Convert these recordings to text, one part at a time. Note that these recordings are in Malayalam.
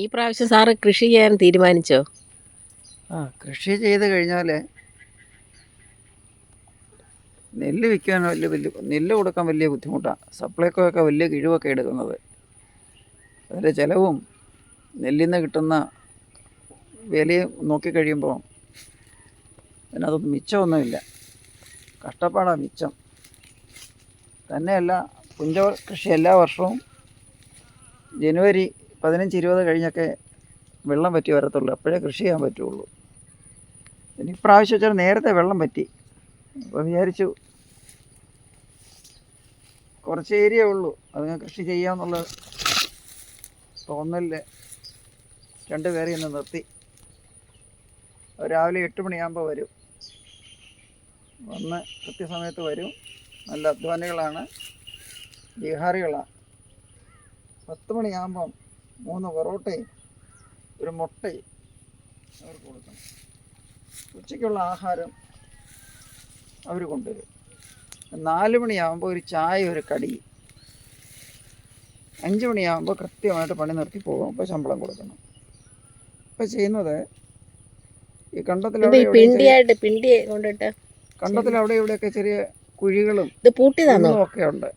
ഈ പ്രാവശ്യം സാറ് കൃഷി ചെയ്യാൻ തീരുമാനിച്ചോ? കൃഷി ചെയ്ത് കഴിഞ്ഞാൽ നെല്ല് വിൽക്കാൻ നെല്ല് കൊടുക്കാൻ വലിയ ബുദ്ധിമുട്ടാണ്. സപ്ലൈക്കോ ഒക്കെ വലിയ കിഴിവൊക്കെ എടുക്കുന്നത്. അതിൻ്റെ ചിലവും നെല്ലിൽ നിന്ന് കിട്ടുന്ന വിലയും നോക്കിക്കഴിയുമ്പോൾ അതിനകത്തൊന്നും മിച്ചമൊന്നുമില്ല. കഷ്ടപ്പാടാണ് മിച്ചം. തന്നെയല്ല, പുഞ്ച കൃഷി എല്ലാ വർഷവും ജനുവരി 15-20 കഴിഞ്ഞൊക്കെ വെള്ളം പറ്റി വരത്തുള്ളൂ. അപ്പോഴേ കൃഷി ചെയ്യാൻ പറ്റുള്ളൂ. പിന്നെ ഇപ്രാവശ്യം വെച്ചാൽ നേരത്തെ വെള്ളം പറ്റി. അപ്പോൾ വിചാരിച്ചു കുറച്ച് ഏരിയ ഉള്ളൂ, അത് കൃഷി ചെയ്യാമെന്നുള്ള തോന്നലിൽ 2 പേരെ ഇന്ന് നിർത്തി. രാവിലെ 8 മണിയാകുമ്പോൾ വരും. വന്ന് കൃത്യസമയത്ത് വരും. നല്ല അധ്വാനികളാണ്, ബീഹാറികളാണ്. 10 മണിയാകുമ്പം 3 പൊറോട്ടയും 1 മുട്ടയും അവർക്ക് കൊടുക്കണം. ഉച്ചയ്ക്കുള്ള ആഹാരം അവർ കൊണ്ടുവരും. 4 മണിയാകുമ്പോൾ ഒരു ചായ, ഒരു കടി. 5 മണിയാകുമ്പോൾ കൃത്യമായിട്ട് പണി നിർത്തി പോകും. അപ്പോൾ ശമ്പളം കൊടുക്കണം. ഇപ്പോൾ ചെയ്യുന്നത് ഈ കണ്ടത്തിലവിടെ ഇവിടെയൊക്കെ ചെറിയ കുഴികളും ഒക്കെ ഉണ്ട്.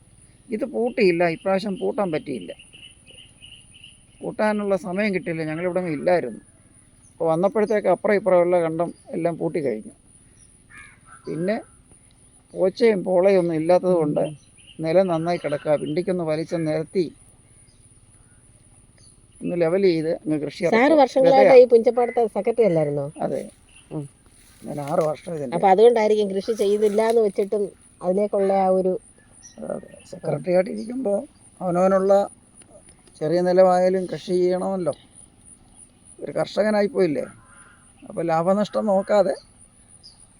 ഇത് പൂട്ടിയില്ല. ഇപ്രാവശ്യം പൂട്ടാൻ പറ്റിയില്ല. പൂട്ടാനുള്ള സമയം കിട്ടിയില്ല. ഞങ്ങളിവിടെ ഇല്ലായിരുന്നു. അപ്പോൾ വന്നപ്പോഴത്തേക്ക് അപ്പുറം ഇപ്പുറമുള്ള കണ്ടം എല്ലാം പൂട്ടി കഴിഞ്ഞു. പിന്നെ പോച്ചയും പോളയും ഒന്നും ഇല്ലാത്തത് കൊണ്ട് നിലം നന്നായി കിടക്കുക. പിണ്ടിക്കൊന്ന് വലിച്ച് നിരത്തി ഒന്ന് ലെവൽ ചെയ്ത് അങ്ങ് കൃഷി. സെക്രട്ടറി അല്ലായിരുന്നോ? അതെ, ഞാൻ 6 വർഷം ഇതിൻ്റെ. അപ്പോൾ അതുകൊണ്ടായിരിക്കും കൃഷി ചെയ്തില്ല എന്ന് വെച്ചിട്ടും അതിലേക്കുള്ള ആ ഒരു സെക്രട്ടറി ആയിട്ടിരിക്കുമ്പോൾ അവനവനുള്ള ചെറിയ നിലമായാലും കൃഷി ചെയ്യണമല്ലോ. ഒരു കർഷകനായിപ്പോയില്ലേ. അപ്പോൾ ലാഭനഷ്ടം നോക്കാതെ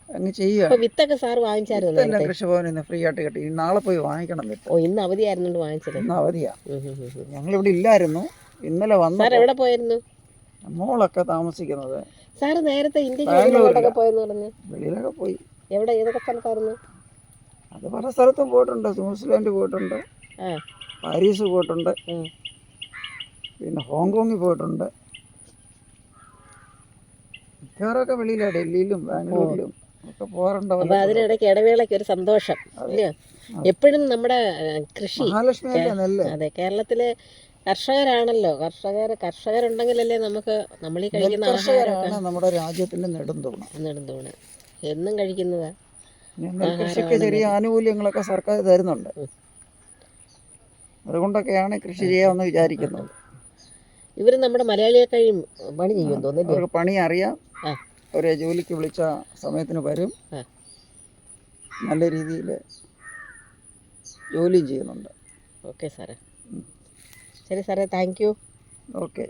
അങ്ങ് ചെയ്യുക. വിത്തൊക്കെ സാർ വാങ്ങിച്ചായിരുന്നു? എല്ലാം കൃഷിഭവനിൽ നിന്ന് ഫ്രീ ആയിട്ട് കിട്ടി. നാളെ പോയി വാങ്ങിക്കണം വിത്ത്. ഇന്ന് അവധിയായിരുന്നു വാങ്ങിച്ചത്? ഇന്ന് അവധിയാണ്. ഞങ്ങളിവിടെ ഇല്ലായിരുന്നു. ഇന്നലെ വന്നു. എവിടെ പോയിരുന്നു? മോളൊക്കെ താമസിക്കുന്നത് സാറ് നേരത്തെ ഇന്ത്യയിലൊക്കെ പോയെന്ന് പറഞ്ഞു. വെളിയിലൊക്കെ പോയി. എവിടെ, ഏതൊക്കെ സ്ഥലത്തായിരുന്നു? അത് പല സ്ഥലത്തും പോയിട്ടുണ്ട്. ന്യൂസിലാൻഡ് പോയിട്ടുണ്ട്, പാരീസ് പോയിട്ടുണ്ട്, പിന്നെ ഹോങ്കോങ്ങിൽ പോയിട്ടുണ്ട്. മിക്കവാറൊക്കെ വെളിയിലാണ്. ഡൽഹിയിലും ബാംഗ്ലൂരിലും ഒക്കെ പോകാറുണ്ട്. അപ്പോൾ അതിനിടയ്ക്ക് ഇടവേളയ്ക്ക് ഒരു സന്തോഷം ഇല്ലയോ? എപ്പോഴും നമ്മുടെ കൃഷി മഹാലക്ഷ്മി അല്ലേ നെല്ല്. അതെ, കേരളത്തിലെ കർഷകരാണല്ലോ. കർഷകരുണ്ടെങ്കിലല്ലേ നമുക്ക് നമ്മൾ ഈ കഴിക്കുന്ന ആഹാരമാണ് നമ്മുടെ രാജ്യത്തിൻ്റെ നെടുന്തൂണ്. എന്നും കഴിക്കുന്നതാ. കൃഷിക്ക് ചെറിയ ആനുകൂല്യങ്ങളൊക്കെ സർക്കാർ തരുന്നുണ്ട്. അതുകൊണ്ടൊക്കെയാണ് കൃഷി ചെയ്യാമെന്ന് വിചാരിക്കുന്നത്. ഇവർ നമ്മുടെ മലയാളിയെ കഴിയും പണി ചെയ്യും തോന്നുന്നു. അവർക്ക് പണി അറിയാം. അവരെ ജോലിക്ക് വിളിച്ച സമയത്തിന് വരും. നല്ല രീതിയിൽ ജോലിയും ചെയ്യുന്നുണ്ട്. ഓക്കെ സാറേ. ശരി സാറേ, താങ്ക് യു. ഓക്കെ.